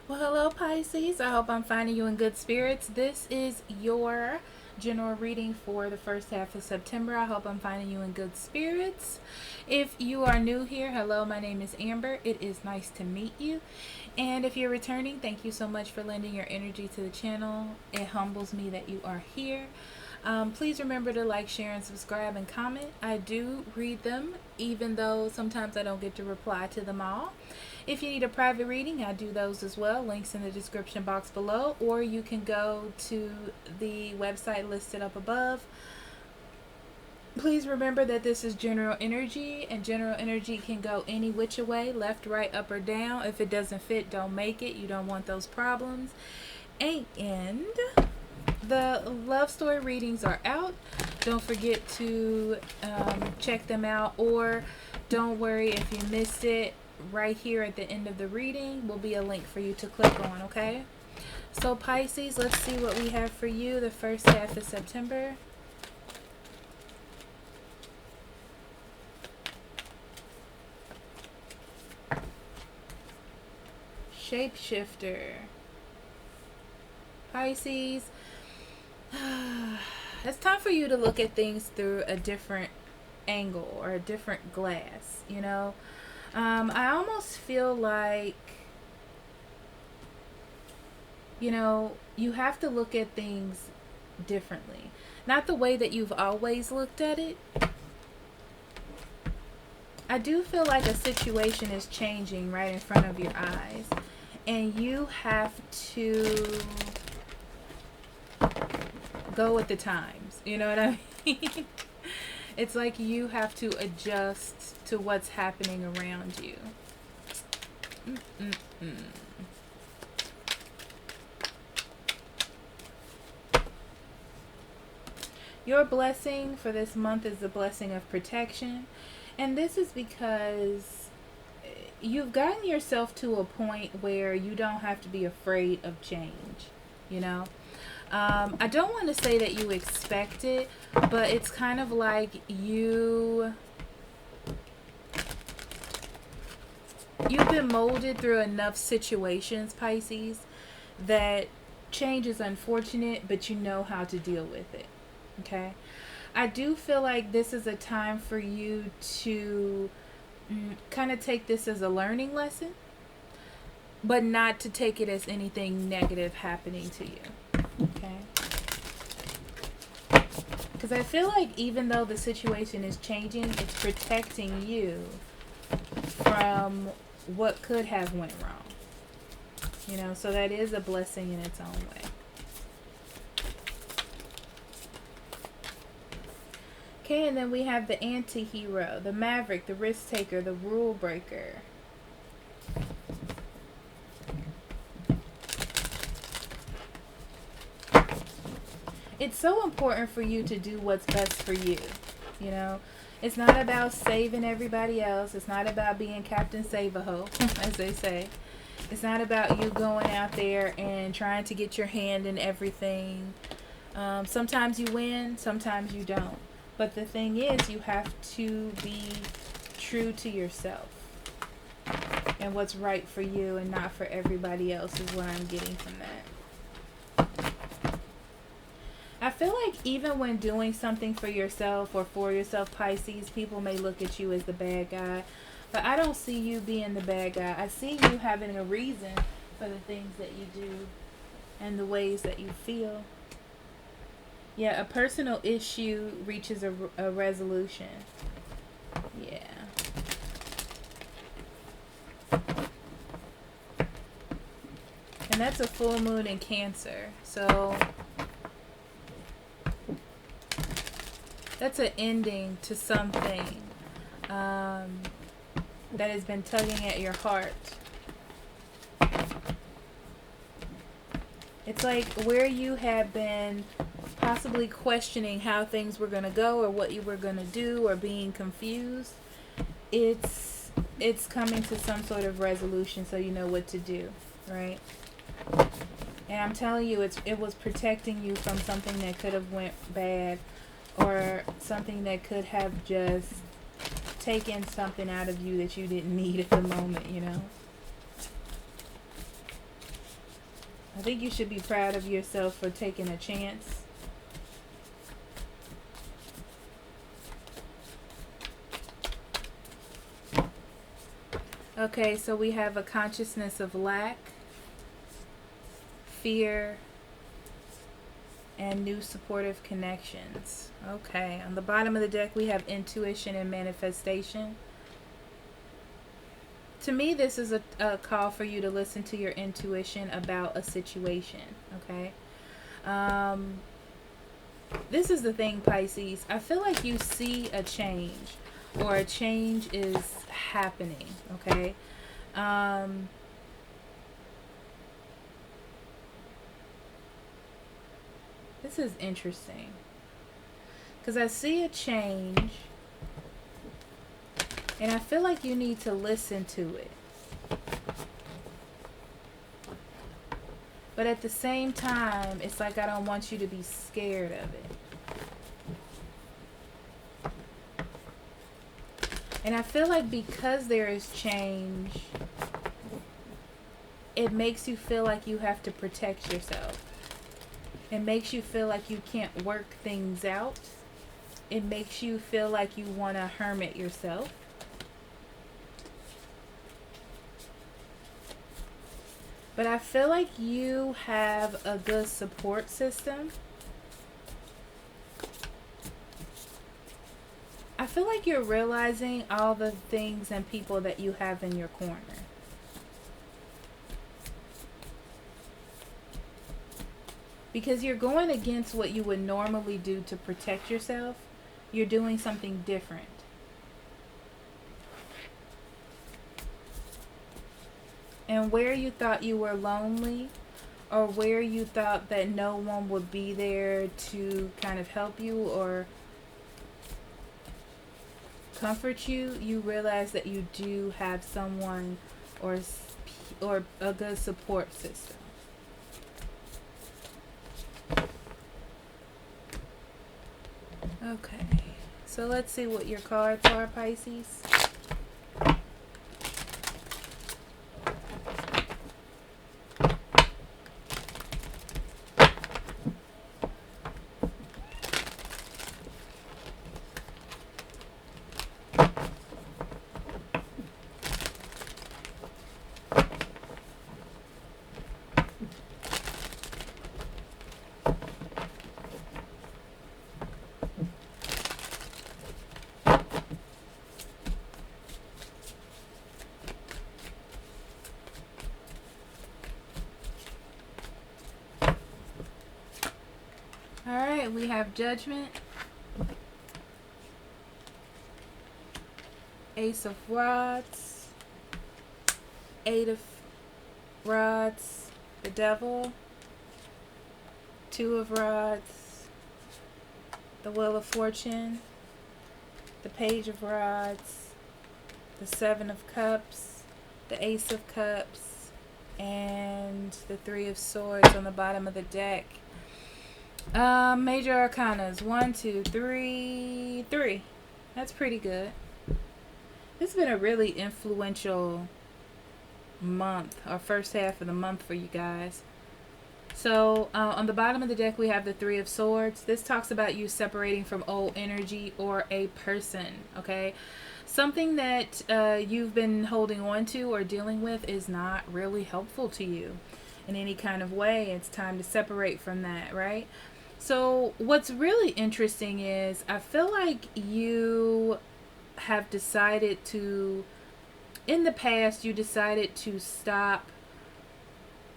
Well, hello, Pisces. I hope I'm finding you in good spirits. This is your general reading for the first half of September. I hope I'm finding you in good spirits. If you are new here, hello, my name is Amber. It is nice to meet you. And if you're returning, thank you so much for lending your energy to the channel. It humbles me that you are here. Please remember to like, share, and subscribe and comment. I do read them, even though sometimes I don't get to reply to them all. If you need a private reading, I do those as well. Links in the description box below, or you can go to the website listed up above. Please remember that this is general energy, and general energy can go any which way, left, right, up, or down. If it doesn't fit, don't make it. You don't want those problems. And the love story readings are out. Don't forget to check them out, or don't worry if you missed it. Right here at the end of the reading will be a link for you to click on, okay? So Pisces, let's see what we have for you the first half of September. Shapeshifter. Pisces, it's time for you to look at things through a different angle or a different glass, you know? I almost feel like, you know, you have to look at things differently. Not the way that you've always looked at it. I do feel like a situation is changing right in front of your eyes. And you have to go with the times. You know what I mean? It's like you have to adjust to what's happening around you. Your blessing for this month is the blessing of protection. And this is because you've gotten yourself to a point where you don't have to be afraid of change, you know? I don't want to say that you expect it, but it's kind of like you've been molded through enough situations, Pisces, that change is unfortunate, but you know how to deal with it, okay? I do feel like this is a time for you to kind of take this as a learning lesson, but not to take it as anything negative happening to you. Okay. Because I feel like even though the situation is changing, it's protecting you from what could have went wrong. You know, so that is a blessing in its own way. Okay, and then we have the anti-hero, the maverick, the risk taker, the rule breaker. It's so important for you to do what's best for you, you know. It's not about saving everybody else. It's not about being Captain Save-A-Ho, as they say. It's not about you going out there and trying to get your hand in everything. Sometimes you win, sometimes you don't. But the thing is, you have to be true to yourself and what's right for you and not for everybody else is what I'm getting from that. I feel like even when doing something for yourself or for yourself, Pisces, people may look at you as the bad guy. But I don't see you being the bad guy. I see you having a reason for the things that you do and the ways that you feel. Yeah, a personal issue reaches a resolution. Yeah. And that's a full moon in Cancer. So that's an ending to something that has been tugging at your heart. It's like where you have been possibly questioning how things were going to go or what you were going to do or being confused. It's coming to some sort of resolution so you know what to do, right? And I'm telling you, it was protecting you from something that could have went bad or something that could have just taken something out of you that you didn't need at the moment, you know? I think you should be proud of yourself for taking a chance. Okay, so we have a consciousness of lack, fear, and new supportive connections. Okay, on the bottom of the deck we have intuition and manifestation. To me, this is a call for you to listen to your intuition about a situation, okay? This is the thing, Pisces. I feel like you see a change, or a change is happening, okay? This is interesting, because I see a change, and I feel like you need to listen to it. But at the same time, it's like I don't want you to be scared of it. And I feel like because there is change, it makes you feel like you have to protect yourself. It makes you feel like you can't work things out. It makes you feel like you want to hermit yourself. But I feel like you have a good support system. I feel like you're realizing all the things and people that you have in your corner. Because you're going against what you would normally do to protect yourself. You're doing something different. And where you thought you were lonely, or where you thought that no one would be there to kind of help you or comfort you, you realize that you do have someone or a good support system. Okay, so let's see what your cards are, Pisces. Alright, we have Judgment, Ace of Rods, Eight of Rods, the Devil, Two of Rods, the Wheel of Fortune, the Page of Rods, the Seven of Cups, the Ace of Cups, and the Three of Swords on the bottom of the deck. Major Arcanas, 1, 2, 3, 3. That's pretty good. This has been a really influential month, or first half of the month for you guys. So on the bottom of the deck we have the Three of Swords. This talks about you separating from old energy or a person, okay? Something that you've been holding on to or dealing with is not really helpful to you in any kind of way. It's time to separate from that, right? So what's really interesting is I feel like you have decided to, in the past, you decided to stop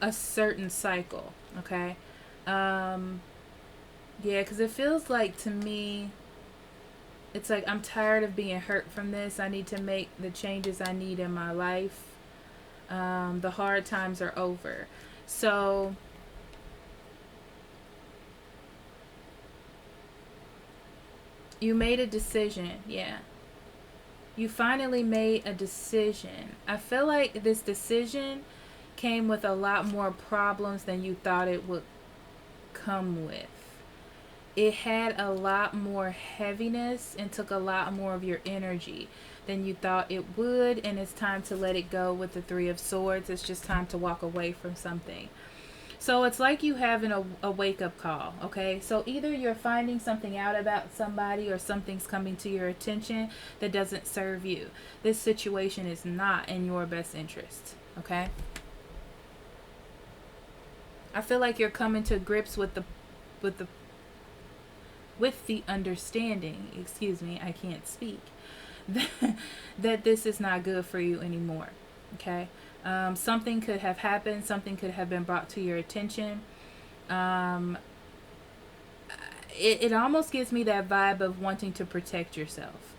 a certain cycle, okay? Yeah, because it feels like to me, it's like I'm tired of being hurt from this. I need to make the changes I need in my life. The hard times are over. So you made a decision, yeah. You finally made a decision. I feel like this decision came with a lot more problems than you thought it would come with. It had a lot more heaviness and took a lot more of your energy than you thought it would, and it's time to let it go with the Three of Swords. It's just time to walk away from something. So it's like you having a wake-up call, okay? So either you're finding something out about somebody or something's coming to your attention that doesn't serve you. This situation is not in your best interest, okay? I feel like you're coming to grips with the with the understanding, excuse me, I can't speak, that this is not good for you anymore, okay? Something could have happened, something could have been brought to your attention. It almost gives me that vibe of wanting to protect yourself,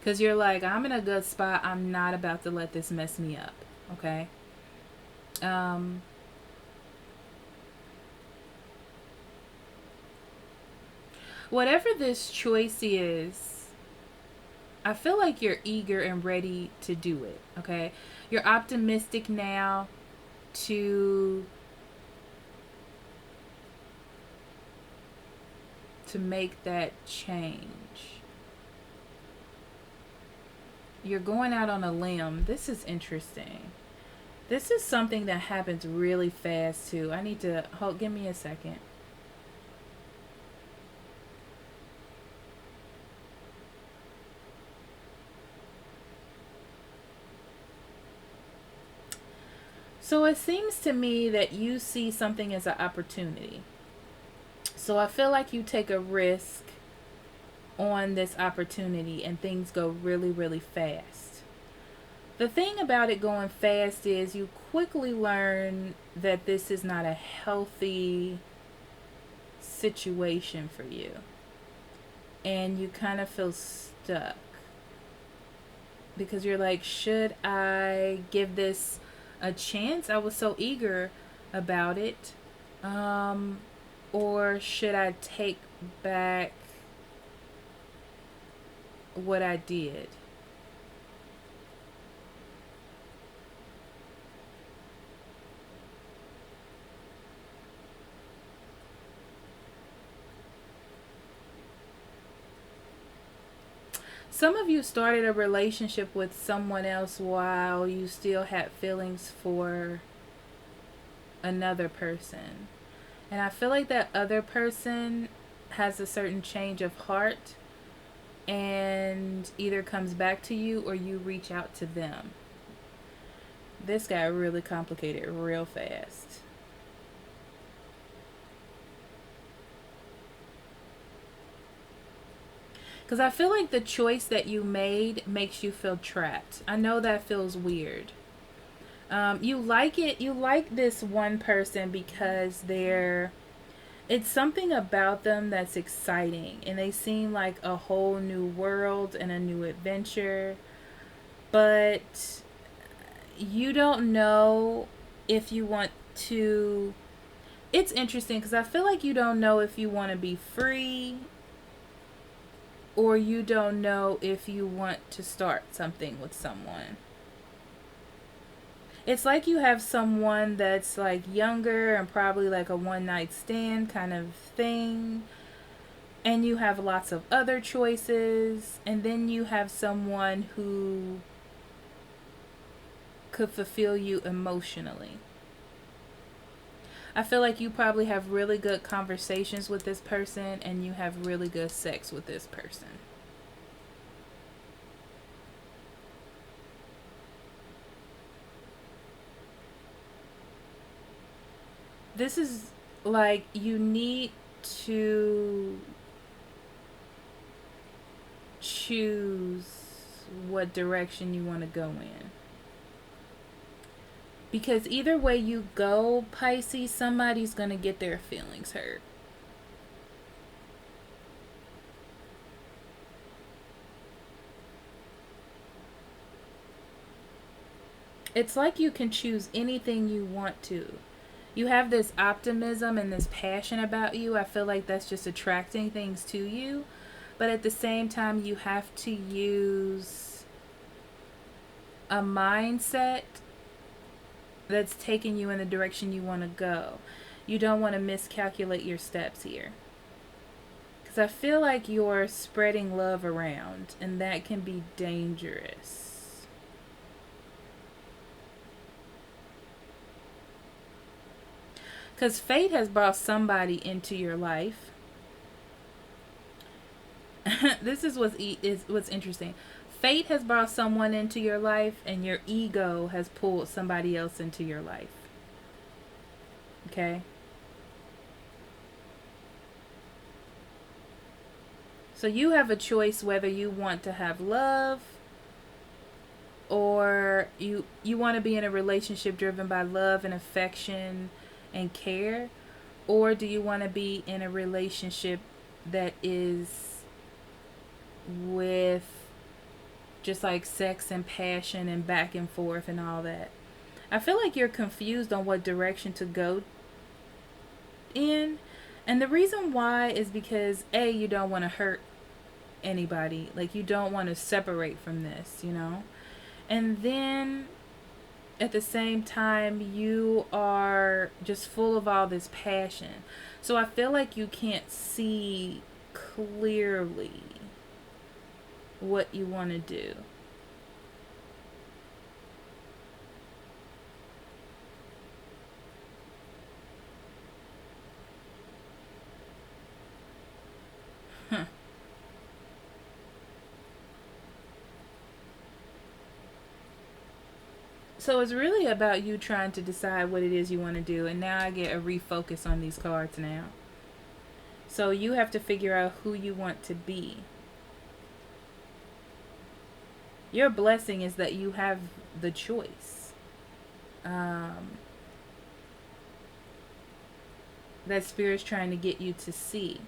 because you're like, I'm in a good spot, I'm not about to let this mess me up, okay? Whatever this choice is, I feel like you're eager and ready to do it, okay? You're optimistic now to make that change. You're going out on a limb. This is interesting. This is something that happens really fast too. I need to give me a second. So it seems to me that you see something as an opportunity. So I feel like you take a risk on this opportunity and things go really, really fast. The thing about it going fast is you quickly learn that this is not a healthy situation for you. And you kind of feel stuck. Because you're like, should I give this a chance? I was so eager about it. Or should I take back what I did? Some of you started a relationship with someone else while you still had feelings for another person. And I feel like that other person has a certain change of heart and either comes back to you or you reach out to them. This got really complicated real fast. Because I feel like the choice that you made makes you feel trapped. I know that feels weird. You like it. You like this one person because it's something about them that's exciting. And they seem like a whole new world and a new adventure. But you don't know if you want to... It's interesting because I feel like you don't know if you want to be free, or you don't know if you want to start something with someone. It's like you have someone that's like younger and probably like a one night stand kind of thing. And you have lots of other choices. And then you have someone who could fulfill you emotionally. I feel like you probably have really good conversations with this person and you have really good sex with this person. This is like you need to choose what direction you want to go in. Because either way you go, Pisces, somebody's going to get their feelings hurt. It's like you can choose anything you want to. You have this optimism and this passion about you. I feel like that's just attracting things to you. But at the same time, you have to use a mindset that's taking you in the direction you want to go. You don't want to miscalculate your steps here. Because I feel like you're spreading love around, and that can be dangerous. Because fate has brought somebody into your life. This is what's interesting. Fate has brought someone into your life, and your ego has pulled somebody else into your life. Okay? So you have a choice whether you want to have love, or you want to be in a relationship driven by love and affection and care, or do you want to be in a relationship that is with just like sex and passion and back and forth and all that. I feel like you're confused on what direction to go in. And the reason why is because A, you don't want to hurt anybody. Like, you don't want to separate from this, you know? And then at the same time, you are just full of all this passion. So I feel like you can't see clearly what you want to do. Huh. So it's really about you trying to decide what it is you want to do. And now I get a refocus on these cards now. So you have to figure out who you want to be. Your blessing is that you have the choice. That Spirit's trying to get you to see.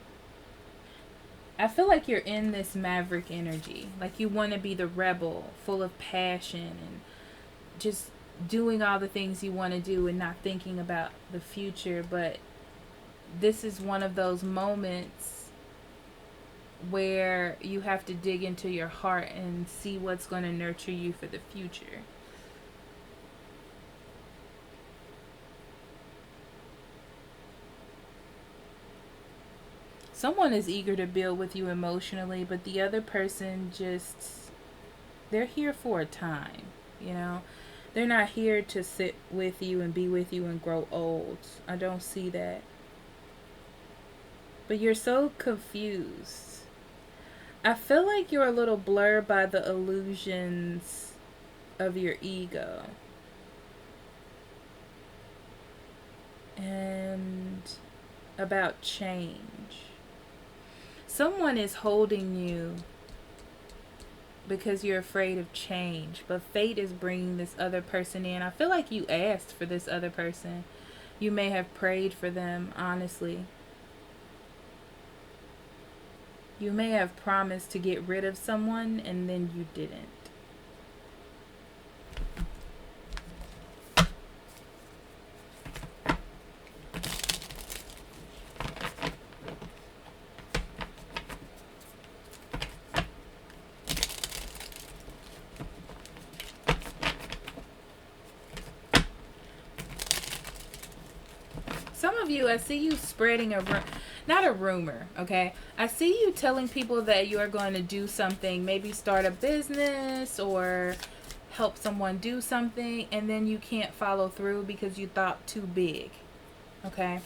I feel like you're in this maverick energy. Like you want to be the rebel, full of passion and just doing all the things you want to do and not thinking about the future. But this is one of those moments where you have to dig into your heart and see what's going to nurture you for the future. Someone is eager to build with you emotionally, but the other person just, they're here for a time, you know? They're not here to sit with you and be with you and grow old. I don't see that. But you're so confused. I feel like you're a little blurred by the illusions of your ego. And about change. Someone is holding you because you're afraid of change, but fate is bringing this other person in. I feel like you asked for this other person. You may have prayed for them, honestly. You may have promised to get rid of someone and then you didn't. Some of you, I see you spreading not a rumor, okay? I see you telling people that you are going to do something, maybe start a business or help someone do something, and then you can't follow through because you thought too big, okay?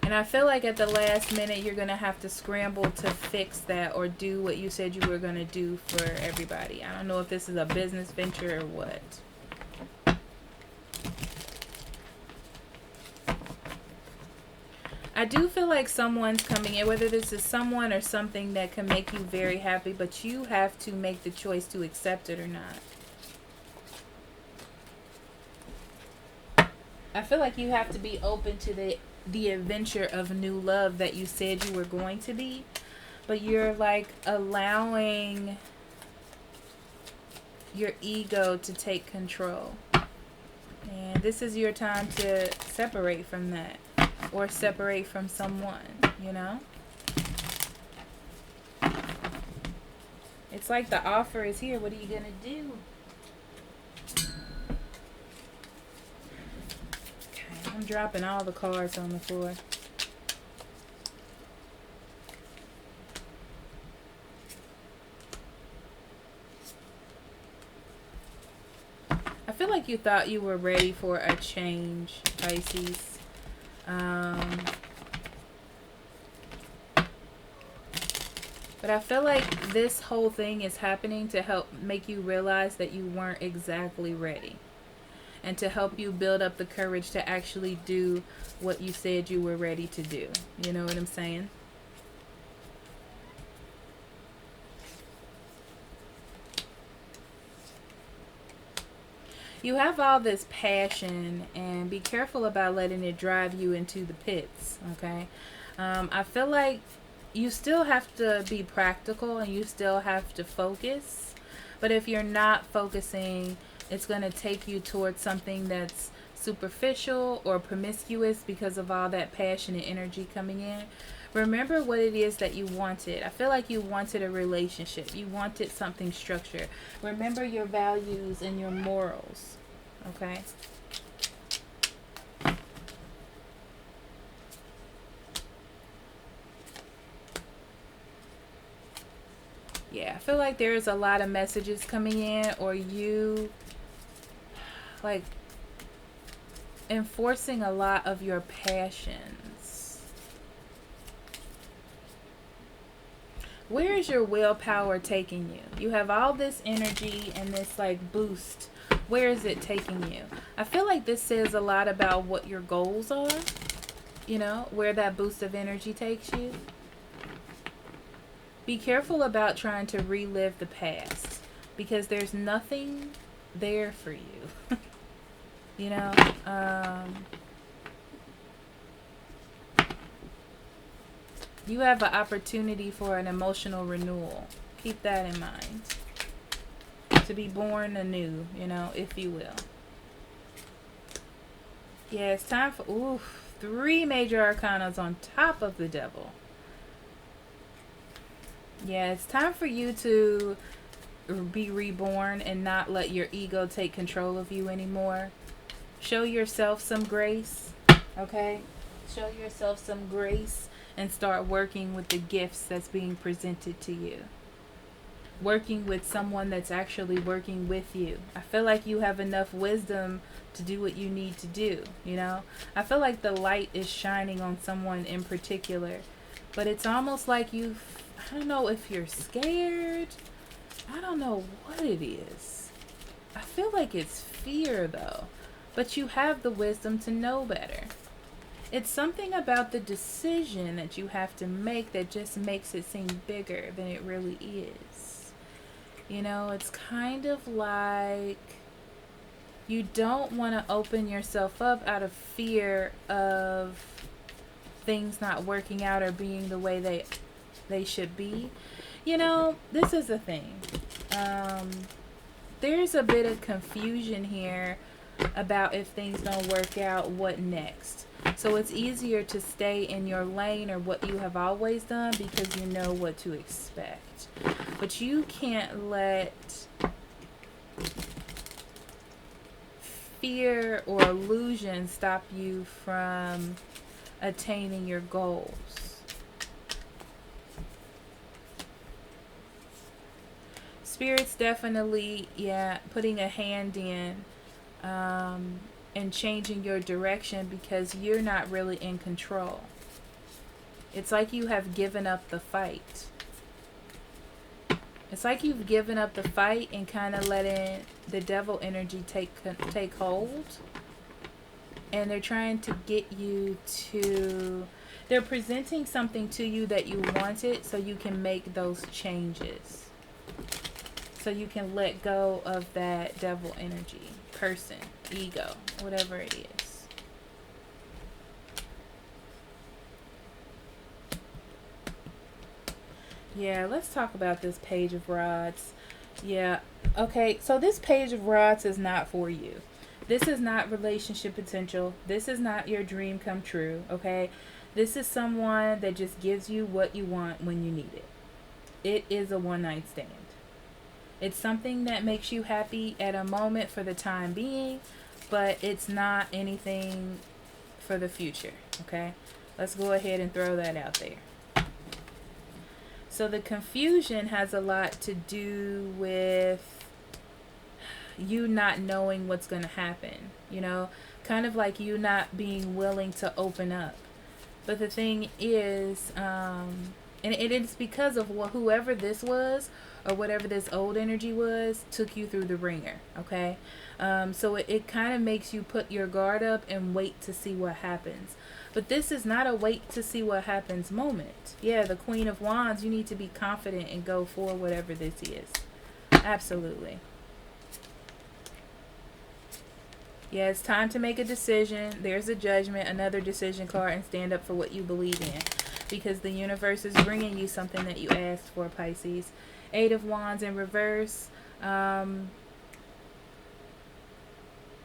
And I feel like at the last minute, you're going to have to scramble to fix that or do what you said you were going to do for everybody. I don't know if this is a business venture or what. I do feel like someone's coming in, whether this is someone or something that can make you very happy, but you have to make the choice to accept it or not. I feel like you have to be open to the adventure of new love that you said you were going to be, but you're like allowing your ego to take control. And this is your time to separate from that. Or separate from someone, you know? It's like the offer is here. What are you going to do? Okay, I'm dropping all the cards on the floor. like you thought you were ready for a change, Pisces. But I feel like this whole thing is happening to help make you realize that you weren't exactly ready. And to help you build up the courage to actually do what you said you were ready to do. You know what I'm saying? You have all this passion, and be careful about letting it drive you into the pits, okay? I feel like you still have to be practical and you still have to focus. But if you're not focusing, it's going to take you towards something that's superficial or promiscuous because of all that passion and energy coming in. Remember what it is that you wanted. I feel like you wanted a relationship. You wanted something structured. Remember your values and your morals. Okay? Yeah, I feel like there's a lot of messages coming in, or you like enforcing a lot of your passions. Where is your willpower taking you? You have all this energy and this like boost. Where is it taking you? I feel like this says a lot about what your goals are. You know, where that boost of energy takes you. Be careful about trying to relive the past, because there's nothing there for you. You know, you have an opportunity for an emotional renewal. Keep that in mind. To be born anew, you know, if you will. Yeah, it's time for, 3 major arcanas on top of the devil. Yeah, it's time for you to be reborn and not let your ego take control of you anymore. Show yourself some grace, okay? Show yourself some grace and start working with the gifts that's being presented to you. Working with someone that's actually working with you. I feel like you have enough wisdom to do what you need to do, you know? I feel like the light is shining on someone in particular, but it's almost like I don't know if you're scared. I don't know what it is. I feel like it's fear though. But you have the wisdom to know better. It's something about the decision that you have to make that just makes it seem bigger than it really is. You know, it's kind of like you don't want to open yourself up out of fear of things not working out or being the way they should be. You know, this is the thing. There's a bit of confusion here about if things don't work out, what next. So it's easier to stay in your lane or what you have always done because you know what to expect. But you can't let fear or illusion stop you from attaining your goals. Spirit's definitely, putting a hand in and changing your direction because you're not really in control. It's like you have given up the fight. It's like you've given up the fight and kind of letting the devil energy take hold. And they're trying to get you to... They're presenting something to you that you wanted so you can make those changes. So you can let go of that devil energy, person, ego, whatever it is. Yeah, let's talk about this Page of Rods. Yeah, okay, so this Page of Rods is not for you. This is not relationship potential. This is not your dream come true, okay? This is someone that just gives you what you want when you need it. It is a one-night stand. It's something that makes you happy at a moment for the time being, but it's not anything for the future, okay? Let's go ahead and throw that out there. So the confusion has a lot to do with you not knowing what's going to happen, you know, kind of like you not being willing to open up. But the thing is, and it is because of whoever this was, or whatever this old energy was, took you through the ringer, okay? So it kind of makes you put your guard up and wait to see what happens. But this is not a wait to see what happens moment. Yeah, the Queen of Wands, you need to be confident and go for whatever this is. Absolutely. Yeah, it's time to make a decision. There's a Judgment, another decision card, and stand up for what you believe in. Because the universe is bringing you something that you asked for, Pisces. 8 of Wands in reverse.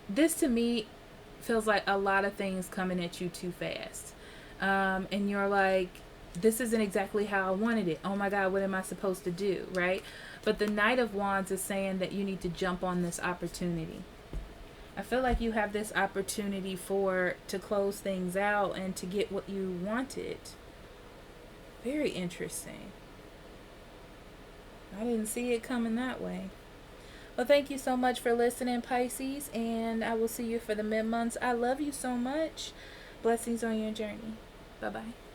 This to me feels like a lot of things coming at you too fast. And you're like, this isn't exactly how I wanted it. Oh my God, what am I supposed to do, right? But the Knight of Wands is saying that you need to jump on this opportunity. I feel like you have this opportunity to close things out and to get what you wanted. Very interesting. I didn't see it coming that way. Well, thank you so much for listening, Pisces, and I will see you for the mid-months. I love you so much. Blessings on your journey. Bye-bye.